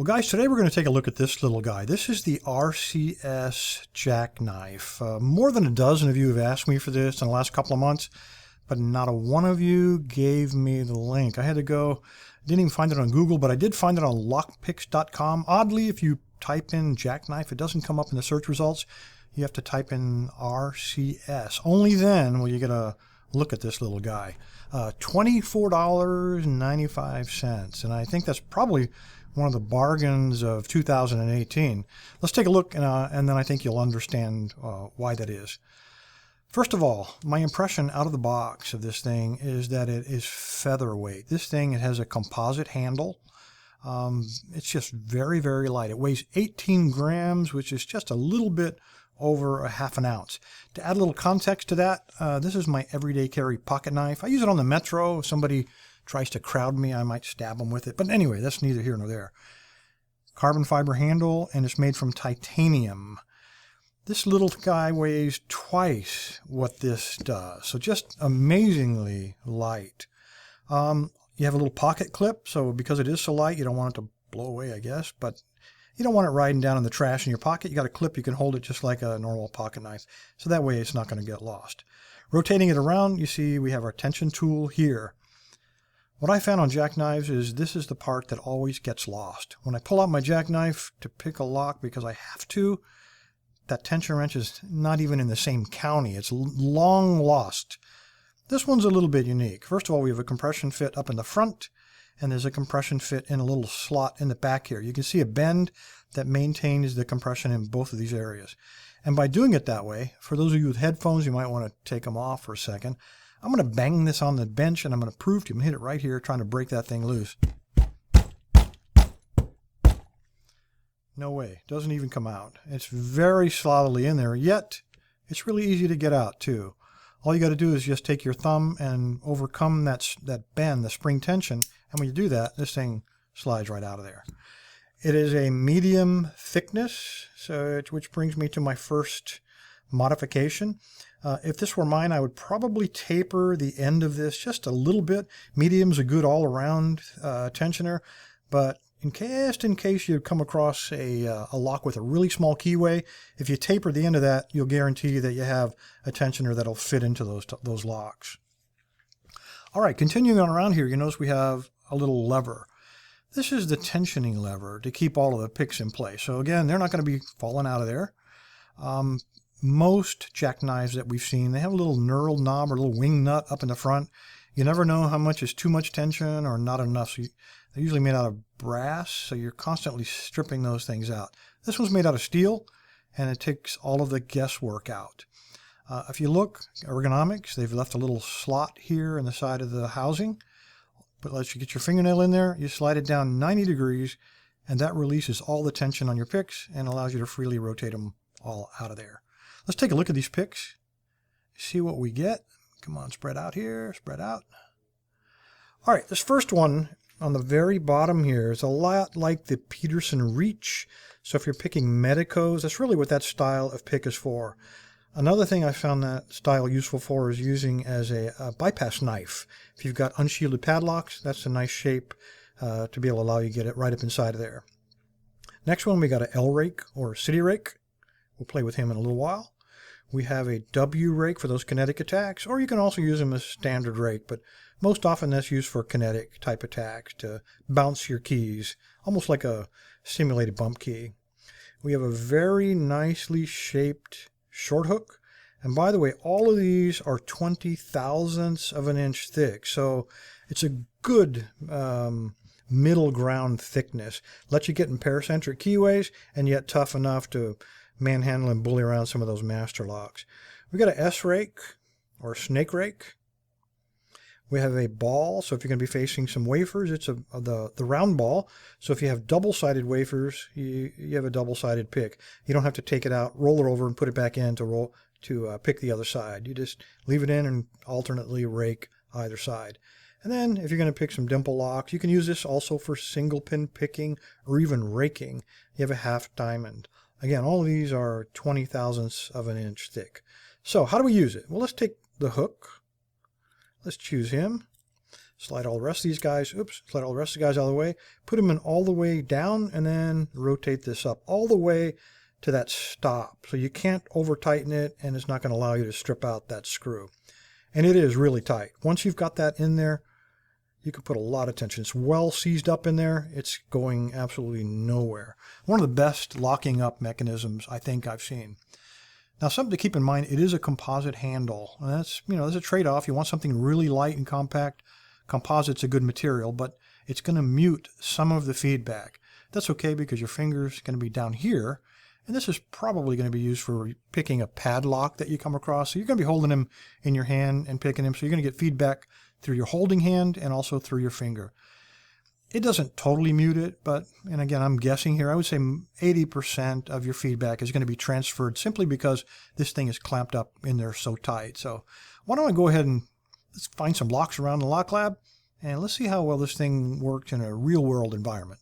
Well guys, today we're going to take a look at this little guy. This is the RCS Jackknife. More than a dozen of you have asked me for this in the last couple of months, but not a one of you gave me the link. I had to go, didn't even find it on Google, but I did find it on lockpicks.com. Oddly, if you type in Jackknife, it doesn't come up in the search results. You have to type in RCS. Only then will you get a look at this little guy. $24.95, and I think that's probably one of the bargains of 2018. Let's take a look, and then I think you'll understand why that is. First of all, my impression out of the box of this thing is that it is featherweight. This thing, it has a composite handle. It's just very, very light. It weighs 18 grams, which is just a little bit over a half an ounce. To add a little context to that, this is my everyday carry pocket knife. I use it on the metro. If somebody tries to crowd me, I might stab them with it. But anyway, that's neither here nor there. Carbon fiber handle, and it's made from titanium. This little guy weighs twice what this does, so just amazingly light. You have a little pocket clip, so because it is so light, you don't want it to blow away, I guess, but you don't want it riding down in the trash in your pocket. You got a clip, you can hold it just like a normal pocket knife, so that way it's not going to get lost. Rotating it around, you see we have our tension tool here. What I found on jackknives is this is the part that always gets lost. When I pull out my jackknife to pick a lock because I have to, that tension wrench is not even in the same county. It's long lost. This one's a little bit unique. First of all, we have a compression fit up in the front, and there's a compression fit in a little slot in the back here. You can see a bend that maintains the compression in both of these areas. And by doing it that way, for those of you with headphones, you might want to take them off for a second. I'm going to bang this on the bench, and I'm going to prove to you. I'm going to hit it right here, trying to break that thing loose. No way. Doesn't even come out. It's very solidly in there, yet it's really easy to get out, too. All you got to do is just take your thumb and overcome that bend, the spring tension, and when you do that, this thing slides right out of there. It is a medium thickness, which brings me to my first modification. If this were mine, I would probably taper the end of this just a little bit. Medium's a good all-around tensioner, but in case you come across a lock with a really small keyway, if you taper the end of that, you'll guarantee that you have a tensioner that'll fit into those locks. All right, continuing on around here, you notice we have a little lever. This is the tensioning lever to keep all of the picks in place. So again, they're not going to be falling out of there. Most jackknives that we've seen, they have a little knurled knob or a little wing nut up in the front. You never know how much is too much tension or not enough. So they're usually made out of brass, so you're constantly stripping those things out. This one's made out of steel, and it takes all of the guesswork out. If you look, ergonomics, they've left a little slot here in the side of the housing. But lets you get your fingernail in there, you slide it down 90 degrees, and that releases all the tension on your picks and allows you to freely rotate them all out of there. Let's take a look at these picks, see what we get. Come on, spread out here, spread out. All right, this first one on the very bottom here is a lot like the Peterson Reach. So if you're picking medicos, that's really what that style of pick is for. Another thing I found that style useful for is using as a bypass knife. If you've got unshielded padlocks, that's a nice shape to be able to allow you to get it right up inside of there. Next one, we got a L rake or city rake. We'll play with him in a little while. We have a W rake for those kinetic attacks, or you can also use them as standard rake, but most often that's used for kinetic type attacks to bounce your keys, almost like a simulated bump key. We have a very nicely shaped short hook, and by the way, all of these are 20 thousandths of an inch thick, so it's a good middle ground thickness. Lets you get in paracentric keyways, and yet tough enough to manhandle and bully around some of those master locks. We got a S rake or snake rake. We have a ball, so if you're going to be facing some wafers, it's the round ball. So if you have double-sided wafers, you have a double-sided pick. You don't have to take it out, roll it over, and put it back in to pick the other side. You just leave it in and alternately rake either side. And then if you're going to pick some dimple locks, you can use this also for single pin picking or even raking. You have a half diamond. Again, all of these are 20 thousandths of an inch thick. So how do we use it? Well, let's take the hook. Let's choose him. Slide all the rest of these guys, slide all the rest of the guys out of the way, put them in all the way down, and then rotate this up all the way to that stop. So you can't over tighten it, and it's not going to allow you to strip out that screw. And it is really tight. Once you've got that in there, you can put a lot of tension. It's well seized up in there. It's going absolutely nowhere. One of the best locking up mechanisms I think I've seen. Now, something to keep in mind, it is a composite handle. And that's, there's a trade-off. You want something really light and compact. Composite's a good material, but it's going to mute some of the feedback. That's okay because your finger's going to be down here, and this is probably going to be used for picking a padlock that you come across. So you're going to be holding them in your hand and picking them, so you're going to get feedback through your holding hand and also through your finger. It doesn't totally mute it, but, and again, I'm guessing here, I would say 80% of your feedback is going to be transferred simply because this thing is clamped up in there so tight. So why don't I go ahead and let's find some locks around the lock lab, and let's see how well this thing works in a real-world environment.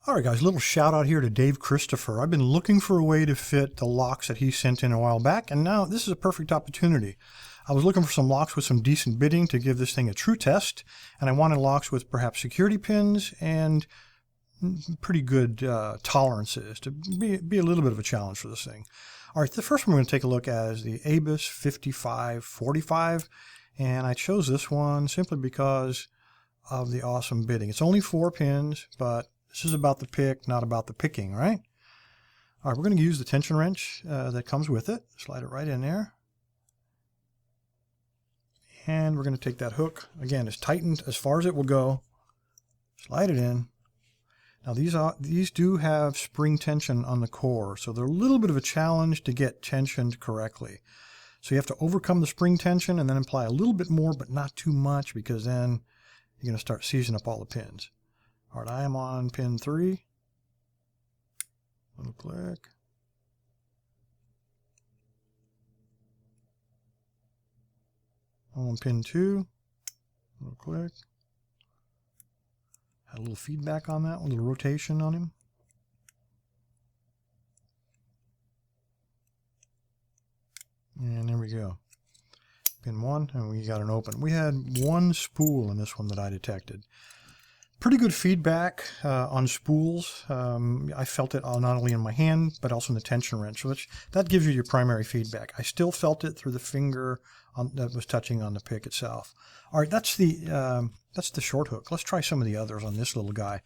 All right, guys, a little shout-out here to Dave Christopher. I've been looking for a way to fit the locks that he sent in a while back, and now this is a perfect opportunity. I was looking for some locks with some decent bitting to give this thing a true test, and I wanted locks with perhaps security pins and pretty good tolerances to be a little bit of a challenge for this thing. All right, the first one we're going to take a look at is the ABUS 5545, and I chose this one simply because of the awesome bitting. It's only 4 pins, but this is about the pick, not about the picking, right? All right, we're going to use the tension wrench that comes with it. Slide it right in there. And we're going to take that hook. Again, it's tightened as far as it will go. Slide it in. Now these do have spring tension on the core, so they're a little bit of a challenge to get tensioned correctly. So you have to overcome the spring tension and then apply a little bit more, but not too much, because then you're going to start seizing up all the pins. All right, I am on pin 3. Little click. I'm on pin 2. Little click. Had a little feedback on that, a little rotation on him. And there we go. Pin 1, and we got an open. We had 1 spool in this one that I detected. Pretty good feedback on spools. I felt it not only in my hand, but also in the tension wrench, which that gives you your primary feedback. I still felt it through the finger that was touching on the pick itself. All right, that's the short hook. Let's try some of the others on this little guy.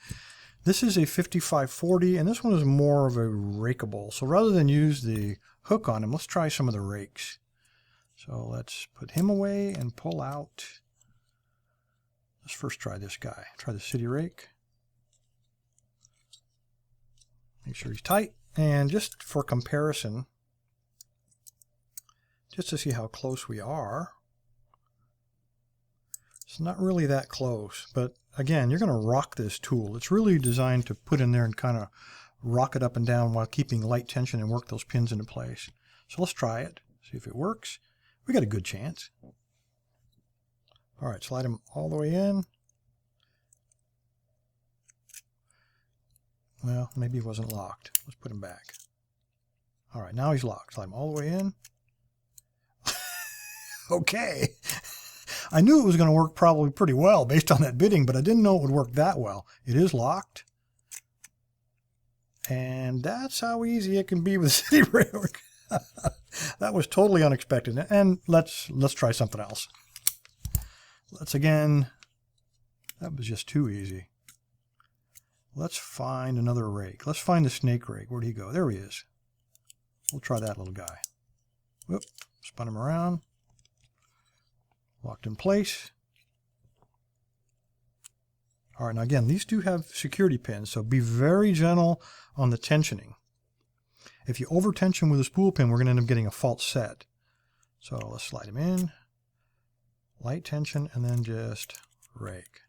This is a 5540, and this one is more of a rakeable. So rather than use the hook on him, let's try some of the rakes. So let's put him away and pull out. Let's first try this guy. Try the city rake. Make sure he's tight. And just for comparison, just to see how close we are, it's not really that close. But again, you're going to rock this tool. It's really designed to put in there and kind of rock it up and down while keeping light tension and work those pins into place. So let's try it, see if it works. We got a good chance. All right, slide him all the way in. Well, maybe he wasn't locked. Let's put him back. All right, now he's locked. Slide him all the way in. Okay. I knew it was going to work probably pretty well based on that bitting, but I didn't know it would work that well. It is locked. And that's how easy it can be with city rake. That was totally unexpected. And let's try something else. Let's again, that was just too easy. Let's find another rake. Let's find the snake rake. Where'd he go? There he is. We'll try that little guy. Whoop, spun him around. Locked in place. All right, now again, these do have security pins, so be very gentle on the tensioning. If you over tension with a spool pin, we're going to end up getting a false set. So let's slide him in. Light tension, and then just rake.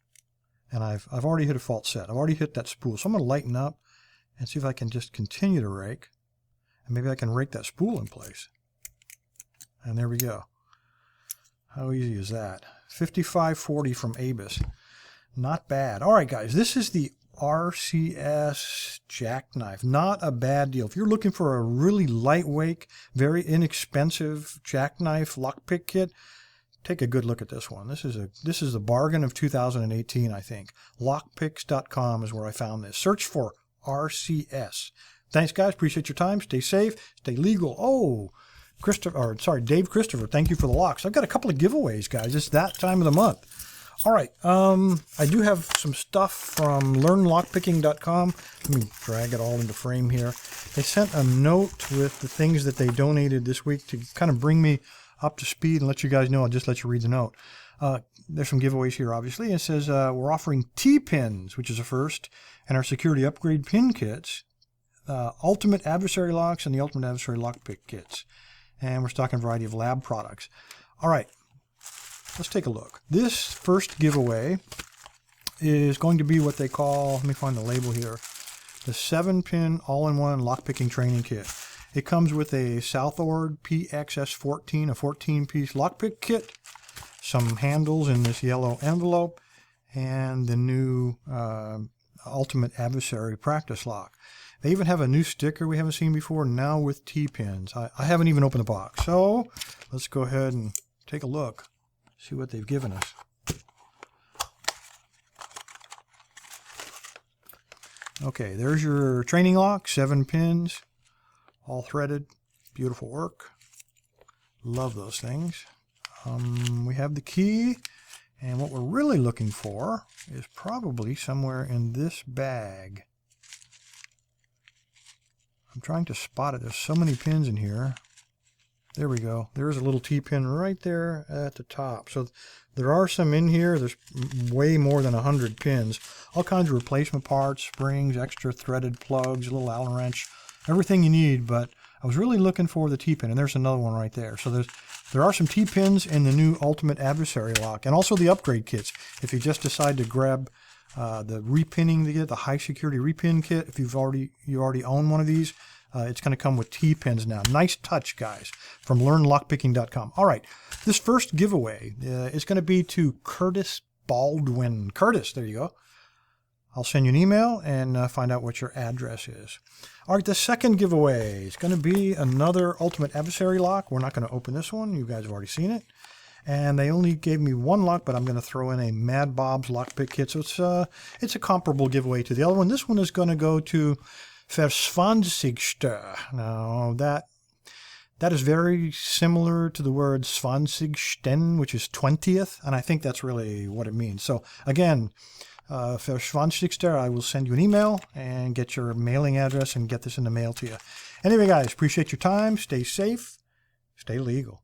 And I've already hit a false set. I've already hit that spool. So I'm going to lighten up and see if I can just continue to rake. And maybe I can rake that spool in place. And there we go. How easy is that? 5540 from ABUS. Not bad. All right, guys, this is the RCS Jackknife. Not a bad deal. If you're looking for a really lightweight, very inexpensive jackknife lockpick kit, take a good look at this one. This is the bargain of 2018, I think. Lockpicks.com is where I found this. Search for RCS. Thanks, guys. Appreciate your time. Stay safe. Stay legal. Oh, Dave Christopher, thank you for the locks. I've got a couple of giveaways, guys. It's that time of the month. All right. I do have some stuff from learnlockpicking.com. Let me drag it all into frame here. They sent a note with the things that they donated this week to kind of bring me up to speed and let you guys know. I'll just let you read the note. There's some giveaways here, obviously. It says we're offering T-pins, which is a first, and our security upgrade pin kits, ultimate adversary locks, and the ultimate adversary lockpick kits. And we're stocking a variety of lab products. All right, let's take a look. This first giveaway is going to be what they call, let me find the label here, the 7-pin all-in-one lockpicking training kit. It comes with a Southord PXS14, a 14-piece lockpick kit, some handles in this yellow envelope, and the new Ultimate Adversary practice lock. They even have a new sticker we haven't seen before, now with T-pins. I haven't even opened the box, so let's go ahead and take a look, see what they've given us. Okay, there's your training lock, 7 pins, all threaded, beautiful work. Love those things. We have the key, and what we're really looking for is probably somewhere in this bag. I'm trying to spot it. There's so many pins in here. There we go. There's a little T-pin right there at the top. So there are some in here. There's way more than 100 pins. All kinds of replacement parts, springs, extra threaded plugs, a little Allen wrench, everything you need. But I was really looking for the T-pin, and there's another one right there. So there are some T-pins in the new Ultimate Adversary lock, and also the upgrade kits. If you just decide to grab the repinning kit, the high security repin kit, if you already own one of these, it's going to come with T-pins now. Nice touch, guys, from learnlockpicking.com. All right, this first giveaway is going to be to Curtis Baldwin. Curtis, there you go. I'll send you an email and find out what your address is. All right, the second giveaway is going to be another Ultimate Adversary lock. We're not going to open this one. You guys have already seen it. And they only gave me one lock, but I'm going to throw in a Mad Bob's lockpick kit. So it's a comparable giveaway to the other one. This one is going to go to Versvanzigste. Now, that is very similar to the word Zwanzigsten, which is 20th, and I think that's really what it means. So, again, Versvanzigste, I will send you an email and get your mailing address and get this in the mail to you. Anyway, guys, appreciate your time. Stay safe. Stay legal.